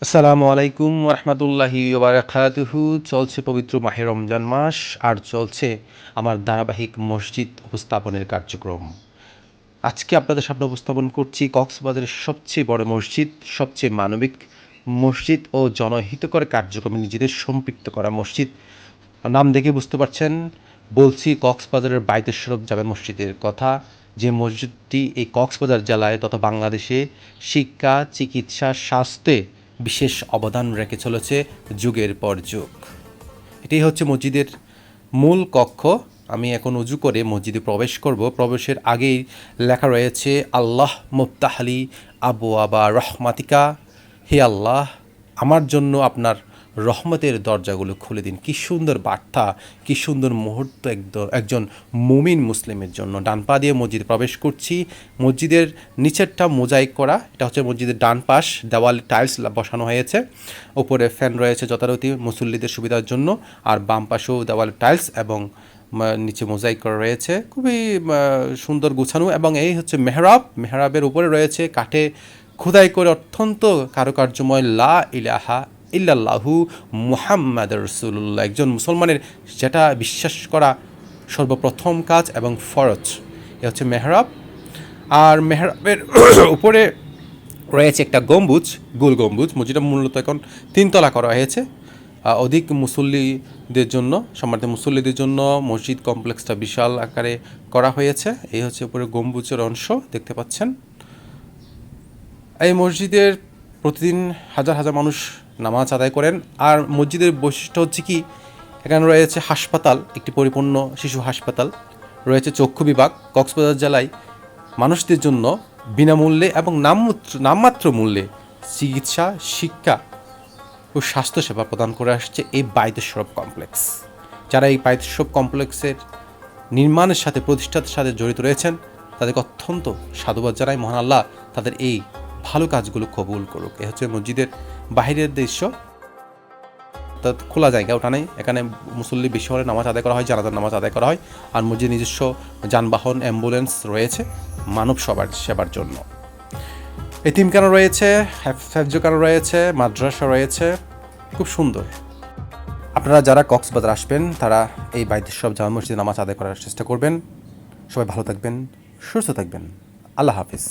আসসালামু আলাইকুম রহমতুল্লাহি বারাকাতুহু। চলছে পবিত্র মাহে রমজান মাস, আর চলছে আমার ধারাবাহিক মসজিদ উপস্থাপনের কার্যক্রম। আজকে আপনাদের সামনে উপস্থাপন করছি কক্সবাজারের সবচেয়ে বড় মসজিদ, সবচেয়ে মানবিক মসজিদ ও জনহিতকর কার্যক্রমে নিজেদের সম্পৃক্ত করা মসজিদ। নাম দেখে বুঝতে পারছেন, বলছি কক্সবাজারের বাইতুল শরফ জামে মসজিদের কথা। যে মসজিদটি এই কক্সবাজার জেলায় তথা বাংলাদেশে শিক্ষা, চিকিৎসা, স্বাস্থ্যে বিশেষ অবদান রেখে চলেছে যুগের পর যুগ। এটাই হচ্ছে মসজিদের মূল কক্ষ। আমি এখন উজু করে মসজিদে প্রবেশ করব। প্রবেশের আগেই লেখা রয়েছে আল্লাহ মুফতাহলি আবু আবা রহমাতিকা, হে আল্লাহ, আমার জন্য আপনার রহমতের দরজাগুলো খুলে দিন। কী সুন্দর বার্তা, কী সুন্দর মুহূর্ত একজন মুমিন মুসলিমের জন্য। ডান পা দিয়ে মসজিদে প্রবেশ করছি। মসজিদের নিচেরটা মোজাইক করা, এটা হচ্ছে মসজিদের ডান পাশ, দেওয়ালে টাইলস বসানো হয়েছে, ওপরে ফ্যান রয়েছে যথারীতি মুসল্লিদের সুবিধার জন্য, আর বাম পাশেও দেওয়ালে টাইলস এবং নিচে মোজাইক করা রয়েছে, খুবই সুন্দর গুছানো। এবং এই হচ্ছে মেহরাব, মেহরাবের উপরে রয়েছে কাঠে খোদাই করে অত্যন্ত কারুকার্যময় লা ইলাহা ইল্লাল্লাহু মুহাম্মাদ রসুল্লাহ, একজন মুসলমানের যেটা বিশ্বাস করা সর্বপ্রথম কাজ এবং ফরজ। এ হচ্ছে মেহরাব। আর মেহরাবের উপরে রয়েছে একটা গম্বুজ, গোল গম্বুজ। মসজিদটা মূলত এখন তিনতলা করা হয়েছে অধিক মুসল্লিদের জন্য, সম্মানিত মুসল্লিদের জন্য মসজিদ কমপ্লেক্সটা বিশাল আকারে করা হয়েছে। এই হচ্ছে উপরে গম্বুজের অংশ দেখতে পাচ্ছেন। এই মসজিদের প্রতিদিন হাজার হাজার মানুষ নামাজ আদায় করেন। আর মসজিদের বৈশিষ্ট্য হচ্ছে কি, এখানে রয়েছে হাসপাতাল, একটি পরিপূর্ণ শিশু হাসপাতাল, রয়েছে চক্ষু বিভাগ। কক্সবাজার জেলায় মানুষদের জন্য বিনামূল্যে এবং নামমাত্র মূল্যে চিকিৎসা, শিক্ষা ও স্বাস্থ্যসেবা প্রদান করে আসছে এই বাইতুল শরফ কমপ্লেক্স। যারা এই বাইতুল শরফ কমপ্লেক্সের নির্মাণের সাথে, প্রতিষ্ঠার সাথে জড়িত রয়েছেন, তাদেরকে অত্যন্ত সাধুবাদ জানাই। মহান আল্লাহ তাদের এই ভালো কাজগুলো কবুল করুক। এ হচ্ছে মসজিদের বাহিরের দৃশ্য। তা খোলা জায়গা, ওটা নেই। এখানে মুসল্লি বেশি হলে নামাজ আদায় করা হয়, জানাজার নামাজ আদায় করা হয়। আর মসজিদের নিজস্ব যানবাহন, অ্যাম্বুলেন্স রয়েছে মানব সেবার জন্য। এতিমখানা রয়েছে, হেফজখানা রয়েছে, মাদ্রাসা রয়েছে, খুব সুন্দর। আপনারা যারা কক্সবাজার আসবেন তারা এই বাইতুল শরফ জামে মসজিদে নামাজ আদায় করার চেষ্টা করবেন। সবাই ভালো থাকবেন, সুস্থ থাকবেন। আল্লাহ হাফিজ।